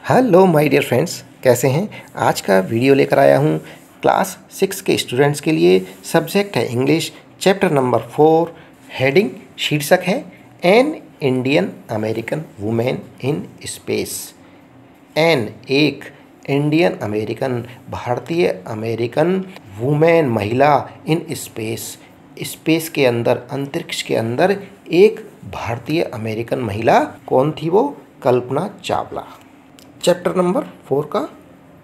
Hello my dear friends, कैसे हैं। आज का वीडियो लेकर आया हूँ क्लास 6 के स्टूडेंट्स के लिए। सब्जेक्ट है इंग्लिश, चैप्टर नंबर 4। हेडिंग शीर्षक है an Indian American women in space. An एक इंडियन अमेरिकन भारतीय अमेरिकन वुमेन महिला इन स्पेस। स्पेस के अंदर, अंतरिक्ष के अंदर एक भारतीय अमेरिकन महिला कौन थी? वो कल्पना चावला। चैप्टर नंबर 4 का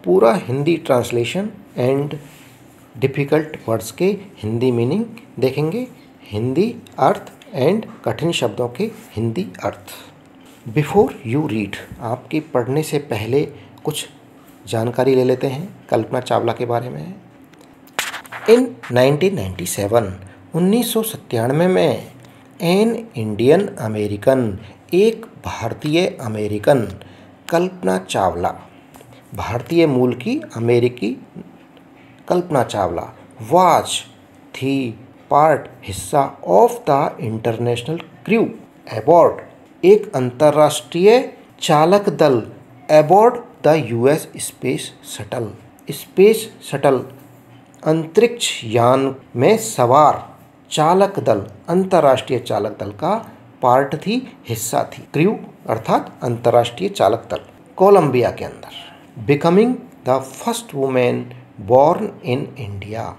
पूरा Hindi translation and difficult words के हिंदी मीनिंग देखेंगे, हिंदी अर्थ एंड कठिन शब्दों के हिंदी अर्थ। बिफोर यू रीड, आपके पढ़ने से पहले कुछ जानकारी ले लेते हैं कल्पना चावला के बारे में। इन 1997 में एन इंडियन अमेरिकन, एक भारतीय अमेरिकन कल्पना चावला, भारतीय मूल की अमेरिकी कल्पना चावला, वाज थी पार्ट हिस्सा of the international crew aboard, एक अंतर्राष्ट्रीय चालक दल aboard the US space shuttle. Space shuttle अंतरिक्ष यान में सवार चालक दल, अंतर्राष्ट्रीय चालक दल का पार्ट थी, हिस्सा थी। क्रू अर्थात अंतर्राष्ट्रीय चालक दल। कोलंबिया के अंदर। Becoming the first women born in India,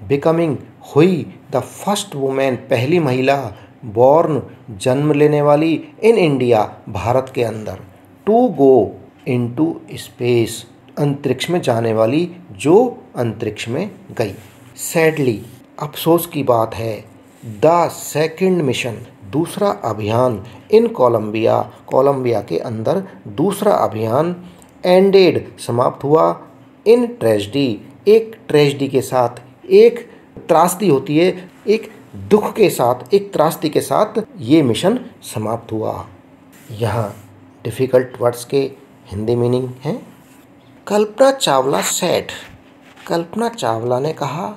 becoming हुई द फर्स्ट वुमेन पहली महिला, बॉर्न जन्म लेने वाली, इन इंडिया भारत के अंदर, टू गो इनटू स्पेस अंतरिक्ष में जाने वाली, जो अंतरिक्ष में गई। सैडली अफसोस की बात है, द सेकंड मिशन दूसरा अभियान, इन कोलंबिया कोलंबिया के अंदर दूसरा अभियान, एंडेड समाप्त हुआ, इन ट्रेजिडी एक ट्रेजिडी के साथ, एक त्रासदी होती है, एक दुख के साथ, एक त्रासदी के साथ ये मिशन समाप्त हुआ। यहाँ डिफ़िकल्ट वर्ड्स के हिंदी मीनिंग हैं। कल्पना चावला सेड, कल्पना चावला ने कहा,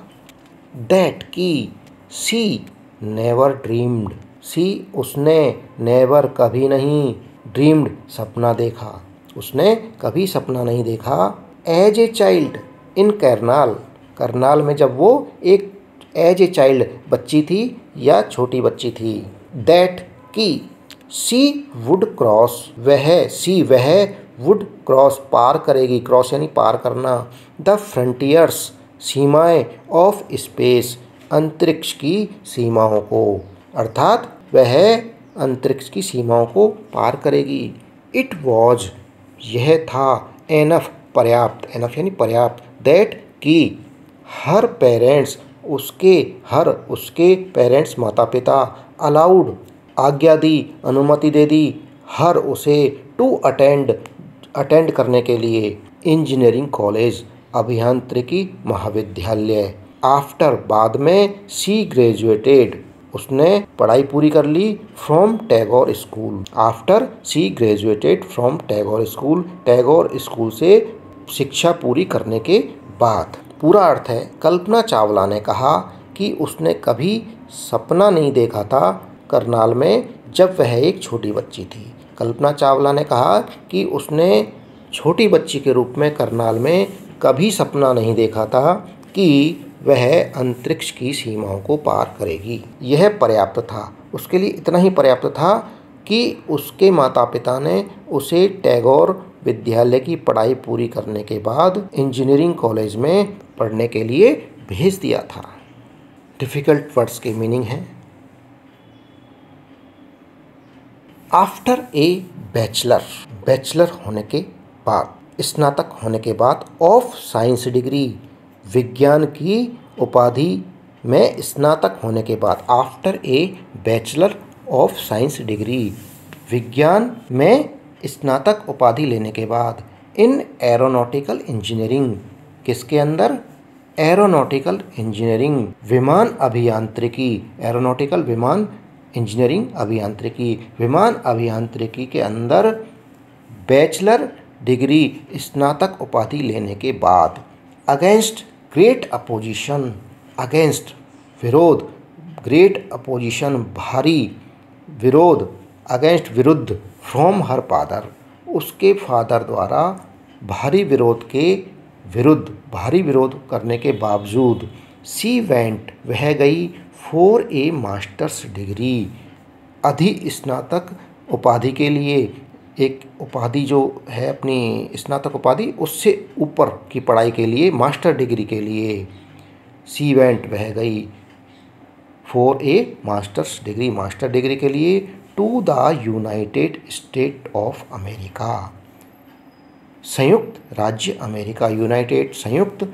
दैट की सी नेवर ड्रीम्ड, सी उसने, नेवर कभी नहीं, ड्रीम्ड सपना देखा, उसने कभी सपना नहीं देखा, as a child in Karnal, Karnal में जब वो एक एज ए चाइल्ड बच्ची थी या छोटी बच्ची थी। दैट की सी वुड क्रॉस, वह सी वह वुड क्रॉस पार करेगी, क्रॉस यानी पार करना, द फ्रंटियर्स सीमाएं ऑफ स्पेस अंतरिक्ष की सीमाओं को, अर्थात वह अंतरिक्ष की सीमाओं को पार करेगी। इट वॉज यह था, एनफ पर्याप्त, एनफ यानी पर्याप्त, दैट की हर पेरेंट्स उसके पेरेंट्स माता पिता, अलाउड आज्ञा दी, अनुमति दे दी, हर उसे, टू अटेंड करने के लिए, इंजीनियरिंग कॉलेज अभियांत्रिकी महाविद्यालय, आफ्टर बाद में, सी ग्रेजुएटेड उसने पढ़ाई पूरी कर ली, from Tagore school, after she graduated from Tagore school, Tagore school से शिक्षा पूरी करने के बाद। पूरा अर्थ है, कल्पना चावला ने कहा कि उसने कभी सपना नहीं देखा था करनाल में जब वह एक छोटी बच्ची थी। कल्पना चावला ने कहा कि उसने छोटी बच्ची के रूप में करनाल में कभी सपना नहीं देखा था कि वह अंतरिक्ष की सीमाओं को पार करेगी। यह पर्याप्त था, उसके लिए इतना ही पर्याप्त था कि उसके माता पिता ने उसे टैगोर विद्यालय की पढ़ाई पूरी करने के बाद इंजीनियरिंग कॉलेज में पढ़ने के लिए भेज दिया था। डिफ़िकल्ट वर्ड्स के मीनिंग हैं। आफ्टर ए बैचलर, बैचलर होने के बाद, स्नातक होने के बाद, ऑफ साइंस डिग्री विज्ञान की उपाधि में स्नातक होने के बाद, after a bachelor of science degree विज्ञान में स्नातक उपाधि लेने के बाद, इन एरोनॉटिकल इंजीनियरिंग किसके अंदर, एरोनॉटिकल इंजीनियरिंग विमान अभियांत्रिकी, एरोनॉटिकल विमान इंजीनियरिंग अभियांत्रिकी, विमान अभियांत्रिकी के अंदर बैचलर डिग्री स्नातक उपाधि लेने के बाद, अगेंस्ट ग्रेट अपोजिशन, अगेंस्ट विरोध, ग्रेट अपोजिशन भारी विरोध, अगेंस्ट विरुद्ध, फ्रॉम हर फादर उसके फादर द्वारा भारी विरोध करने के बावजूद सी वेंट वह गई फॉर ए मास्टर्स डिग्री, अधिस्नातक उपाधि के लिए, एक उपाधि जो है अपनी स्नातक उपाधि उससे ऊपर की पढ़ाई के लिए, मास्टर डिग्री के लिए सी वेंट वह गई for a masters degree, master degree के लिए to the United State of America, संयुक्त राज्य अमेरिका, यूनाइटेड संयुक्त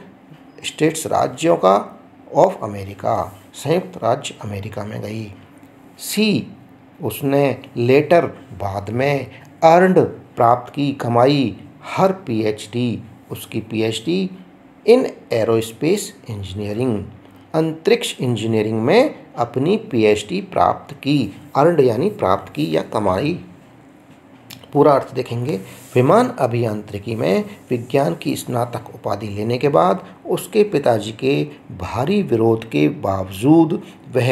स्टेट्स राज्यों का, ऑफ अमेरिका संयुक्त राज्य अमेरिका में गई। सी उसने लेटर बाद में अर्नड प्राप्त की, कमाई, हर पीएचडी उसकी पीएचडी इन एरोस्पेस इंजीनियरिंग, अंतरिक्ष इंजीनियरिंग में अपनी पीएचडी प्राप्त की, अर्नड यानी प्राप्त की या कमाई। पूरा अर्थ देखेंगे। विमान अभियांत्रिकी में विज्ञान की स्नातक उपाधि लेने के बाद उसके पिताजी के भारी विरोध के बावजूद वह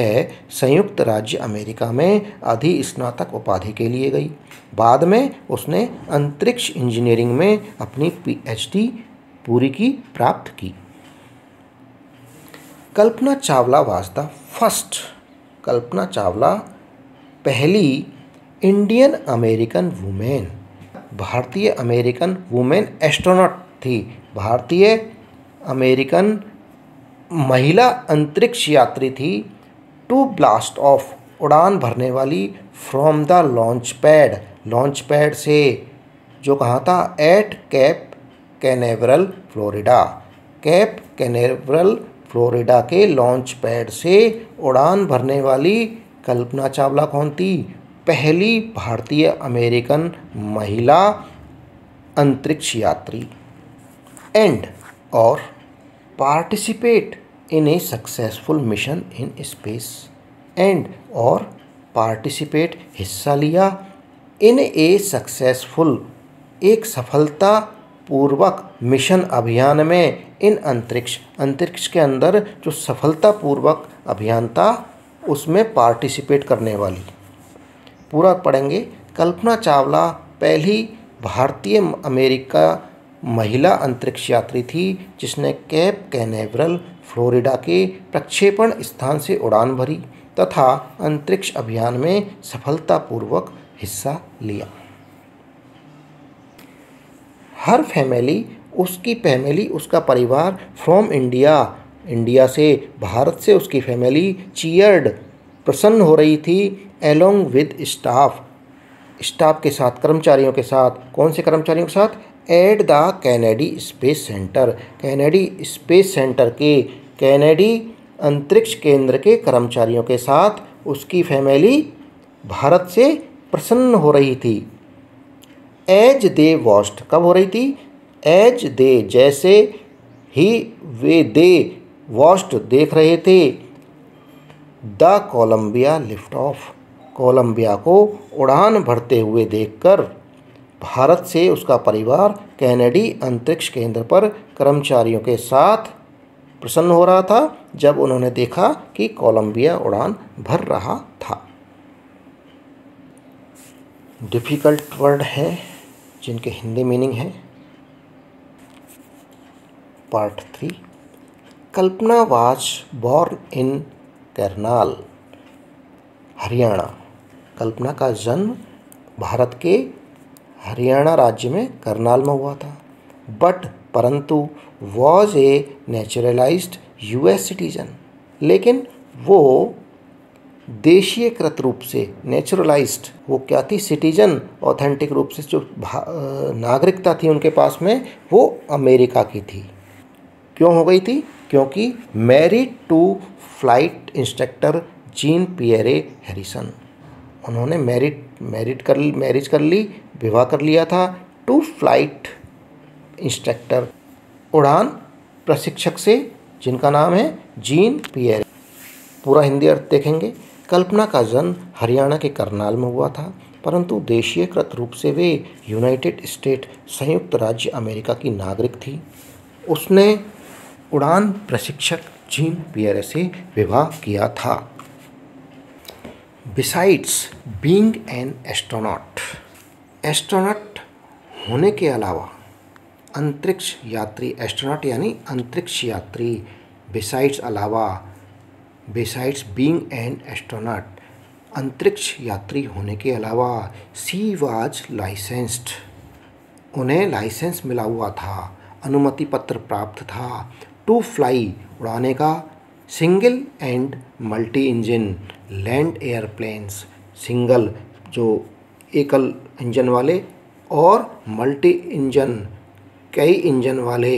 संयुक्त राज्य अमेरिका में अधिस्नातक उपाधि के लिए गई। बाद में उसने अंतरिक्ष इंजीनियरिंग में अपनी पीएचडी पूरी की, प्राप्त की। कल्पना Chawla was the first, Kalpana Chawla पहली इंडियन अमेरिकन वुमेन, भारतीय अमेरिकन वुमेन एस्ट्रोनॉट थी, भारतीय अमेरिकन महिला अंतरिक्ष यात्री थी। टू ब्लास्ट ऑफ उड़ान भरने वाली from the launch pad, launch pad से, जो कहाँ था, at Cape Canaveral Florida, Cape Canaveral Florida के लॉन्च पैड से उड़ान भरने वाली कल्पना चावला कौन थी? पहली भारतीय अमेरिकन महिला अंतरिक्ष यात्री। एंड और participate in A successful mission in space, and और पार्टिसिपेट हिस्सा लिया, इन ए सक्सेसफुल एक सफलता पूर्वक मिशन अभियान में, इन अंतरिक्ष, अंतरिक्ष के अंदर जो सफलतापूर्वक अभियान था उसमें पार्टिसिपेट करने वाली। पूरा पढ़ेंगे। कल्पना चावला पहली भारतीय अमेरिका महिला अंतरिक्ष यात्री थी जिसने कैप कैनेवरल फ्लोरिडा के प्रक्षेपण स्थान से उड़ान भरी तथा अंतरिक्ष अभियान में सफलतापूर्वक हिस्सा लिया। हर फैमिली, उसकी फैमिली, उसका परिवार, फ्रॉम इंडिया, इंडिया से, भारत से उसकी फैमिली, चीयर्ड प्रसन्न हो रही थी, एलोंग विद स्टाफ, स्टाफ के साथ, कर्मचारियों के साथ। कौन से कर्मचारियों के साथ? At the Kennedy space centre, Kennedy space centre के, कैनेडी अंतरिक्ष केंद्र के कर्मचारियों के साथ उसकी फैमिली भारत से प्रसन्न हो रही थी। एज दे वॉच्ड, कब हो रही थी? एज दे, जैसे ही वे, दे वॉच्ड देख रहे थे, the Columbia lift off, Columbia को उड़ान भरते हुए देखकर भारत से उसका परिवार कैनेडी अंतरिक्ष केंद्र पर कर्मचारियों के साथ प्रसन्न हो रहा था जब उन्होंने देखा कि कोलंबिया उड़ान भर रहा था। डिफ़िकल्ट वर्ड है जिनके हिंदी मीनिंग है। Part 3। Kalpana was born in Karnal, Haryana. Kalpana का जन्म भारत के हरियाणा राज्य में करनाल में हुआ था। बट परंतु was a naturalised US citizen, लेकिन वो देशीयकृत रूप से, नेचुरलाइज्ड, वो क्या थी? सिटीजन, ऑथेंटिक रूप से जो नागरिकता थी उनके पास में वो अमेरिका की थी। क्यों हो गई थी? क्योंकि married to flight instructor Jean Pierre Harrison, उन्होंने मैरिज कर ली, विवाह कर लिया था टू फ्लाइट इंस्ट्रक्टर, उड़ान प्रशिक्षक से, जिनका नाम है जीन पियरे। पूरा हिंदी अर्थ देखेंगे। कल्पना का जन्म हरियाणा के करनाल में हुआ था, परंतु देशीयकृत रूप से वे यूनाइटेड स्टेट, संयुक्त राज्य अमेरिका की नागरिक थी। उसने उड़ान प्रशिक्षक जीन पियरे से विवाह किया था। Besides being an astronaut, astronaut होने के अलावा, अंतरिक्ष यात्री, एस्ट्रोनॉट यानी अंतरिक्ष यात्री, बिसाइड्स अलावा, बिसाइड्स बीइंग एन एस्ट्रोनॉट, अंतरिक्ष यात्री होने के अलावा, शी वाज लाइसेंस्ड, उन्हें लाइसेंस मिला हुआ था, अनुमति पत्र प्राप्त था, टू फ्लाई, उड़ाने का, single and multi engine land airplanes, single जो एकल इंजन वाले और मल्टी इंजन कई इंजन वाले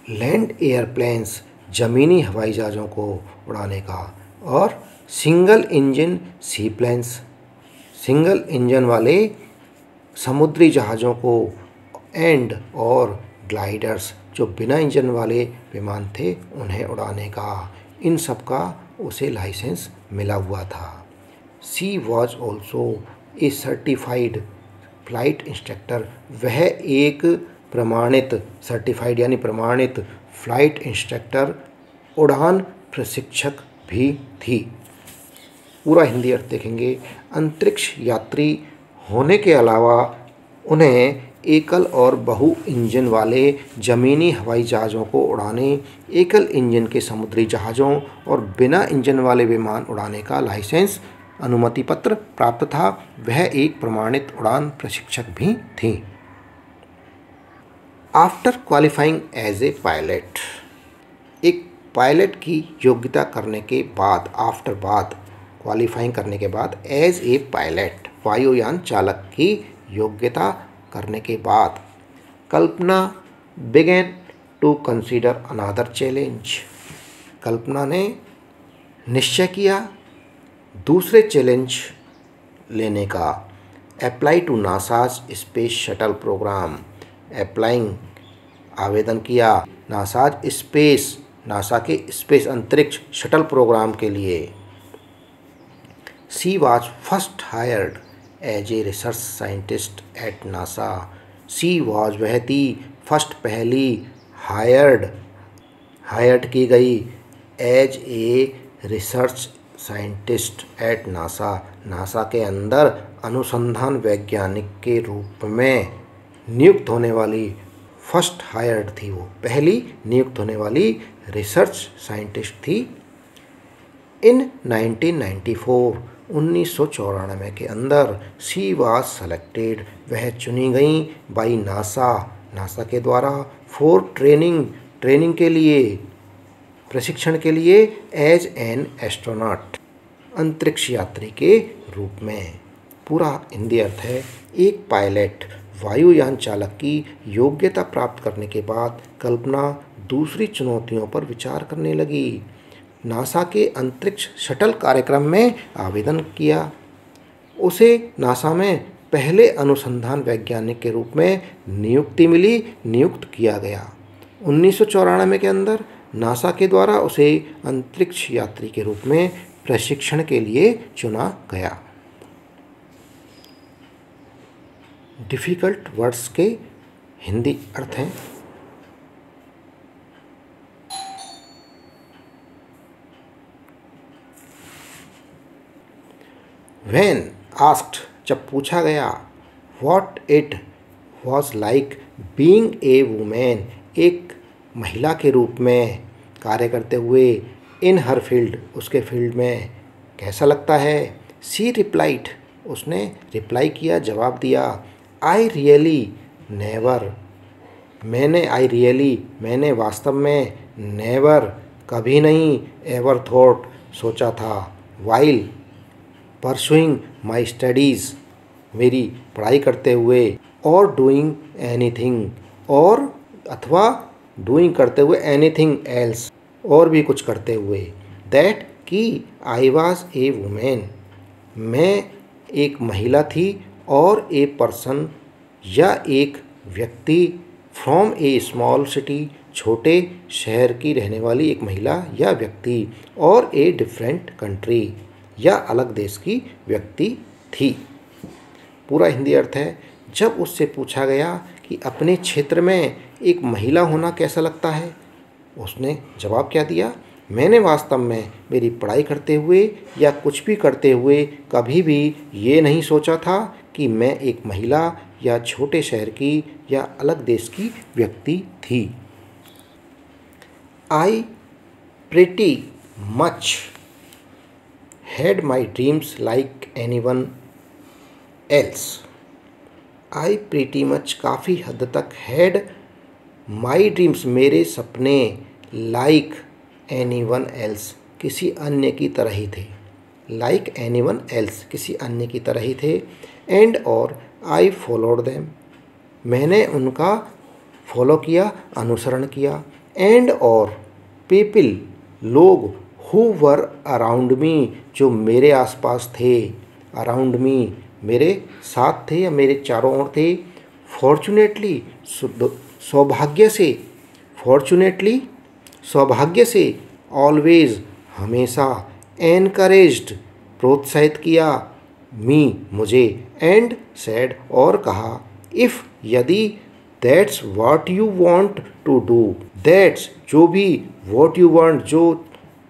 लैंड एयरप्लेन्स ज़मीनी हवाई जहाज़ों को उड़ाने का, और सिंगल इंजन सी प्लेन्स, सिंगल इंजन वाले समुद्री जहाज़ों को, एंड और ग्लाइडर्स जो बिना इंजन वाले विमान थे उन्हें उड़ाने का, इन सब का उसे लाइसेंस मिला हुआ था। She was also a certified flight instructor, वह एक प्रमाणित, सर्टिफाइड यानी प्रमाणित फ्लाइट इंस्ट्रक्टर, उड़ान प्रशिक्षक भी थी। पूरा हिंदी अर्थ देखेंगे। अंतरिक्ष यात्री होने के अलावा उन्हें एकल और बहु इंजन वाले ज़मीनी हवाई जहाज़ों को उड़ाने, एकल इंजन के समुद्री जहाज़ों और बिना इंजन वाले विमान उड़ाने का लाइसेंस, अनुमति पत्र प्राप्त था। वह एक प्रमाणित उड़ान प्रशिक्षक भी थी। After qualifying as a pilot, एक पायलट की योग्यता करने के बाद, आफ्टर बाद, क्वालिफाइंग करने के बाद, एज ए पायलट वायुयान चालक की योग्यता करने के बाद, Kalpana began to consider another challenge, Kalpana ने निश्चय किया दूसरे चैलेंज लेने का। Apply to NASA's space shuttle program, applying आवेदन किया नासाज स्पेस, नासा के स्पेस अंतरिक्ष शटल प्रोग्राम के लिए। She was first hired as a research scientist at NASA, she was वह थी, फर्स्ट पहली, हायर्ड की गई, as a research scientist at NASA, NASA के अंदर अनुसंधान वैज्ञानिक के रूप में नियुक्त होने वाली, फर्स्ट हायर्ड थी वो, पहली नियुक्त होने वाली रिसर्च साइंटिस्ट थी। इन 1994, 1994 के अंदर, शी वाज सेलेक्टेड, वह चुनी गई, बाई नासा, नासा के द्वारा, फॉर ट्रेनिंग के लिए, प्रशिक्षण के लिए, एज एन एस्ट्रोनॉट, अंतरिक्ष यात्री के रूप में। पूरा हिंदी अर्थ है, एक पायलट वायुयान चालक की योग्यता प्राप्त करने के बाद कल्पना दूसरी चुनौतियों पर विचार करने लगी। नासा के अंतरिक्ष शटल कार्यक्रम में आवेदन किया। उसे नासा में पहले अनुसंधान वैज्ञानिक के रूप में नियुक्त किया गया। 1994 के अंदर नासा के द्वारा उसे अंतरिक्ष यात्री के रूप में प्रशिक्षण के लिए चुना गया। डिफ़िकल्ट वर्ड्स के हिंदी अर्थ हैं। When asked, जब पूछा गया, what it was like being a woman, एक महिला के रूप में कार्य करते हुए, in her field, उसके फील्ड में कैसा लगता है। she replied, उसने रिप्लाई किया, जवाब दिया, I really never, मैंने वास्तव में, never, कभी नहीं, ever thought, सोचा था, while परसुइंग माई स्टडीज़, मेरी पढ़ाई करते हुए, और डूइंग एनीथिंग, और अथवा डूइंग करते हुए, एनीथिंग एल्स, और भी कुछ करते हुए, दैट कि आई वाज ए वुमेन, मैं एक महिला थी, और ए पर्सन या एक व्यक्ति, फ्रॉम ए स्मॉल सिटी, छोटे शहर की रहने वाली एक महिला या व्यक्ति, और ए डिफरेंट कंट्री, या अलग देश की व्यक्ति थी। पूरा हिंदी अर्थ है, जब उससे पूछा गया कि अपने क्षेत्र में एक महिला होना कैसा लगता है, उसने जवाब क्या दिया, मैंने वास्तव में मेरी पढ़ाई करते हुए या कुछ भी करते हुए कभी भी ये नहीं सोचा था कि मैं एक महिला या छोटे शहर की या अलग देश की व्यक्ति थी। आई pretty much had my dreams like anyone else. I pretty much काफ़ी हद तक हैड माई ड्रीम्स मेरे सपने लाइक एनीवन एल्स किसी अन्य की तरह ही थे। लाइक एनीवन एल्स किसी अन्य की तरह ही थे। एंड और आई फॉलोड देम मैंने उनका फॉलो किया, अनुसरण किया। एंड और पीपल लोग हु वर अराउंड मी जो मेरे आसपास थे, अराउंड मी मेरे साथ थे या मेरे चारों ओर थे। फॉर्चुनेटली सौभाग्य से, फॉर्चुनेटली सौभाग्य से, ऑलवेज हमेशा, एनकरेज्ड प्रोत्साहित किया, मी मुझे, एंड सेड और कहा, इफ़ यदि, that's what you want to do, that's जो भी, व्हाट यू वांट जो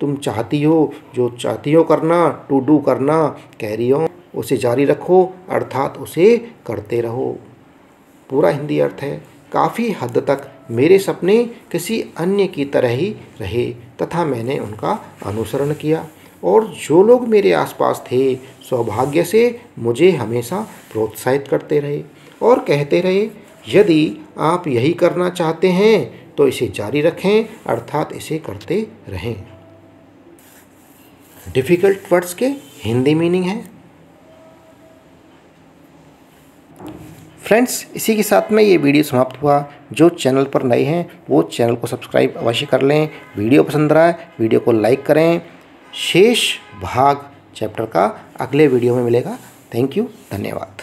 तुम चाहती हो, जो चाहती हो करना, टू डू करना, कैरी ऑन उसे जारी रखो अर्थात उसे करते रहो। पूरा हिंदी अर्थ है, काफ़ी हद तक मेरे सपने किसी अन्य की तरह ही रहे तथा मैंने उनका अनुसरण किया और जो लोग मेरे आसपास थे सौभाग्य से मुझे हमेशा प्रोत्साहित करते रहे और कहते रहे, यदि आप यही करना चाहते हैं तो इसे जारी रखें अर्थात इसे करते रहें। डिफ़िकल्ट वर्ड्स के हिंदी मीनिंग है। फ्रेंड्स, इसी के साथ में ये वीडियो समाप्त हुआ। जो चैनल पर नए हैं वो चैनल को सब्सक्राइब अवश्य कर लें। वीडियो पसंद रहा है वीडियो को लाइक करें। शेष भाग चैप्टर का अगले वीडियो में मिलेगा। थैंक यू, धन्यवाद।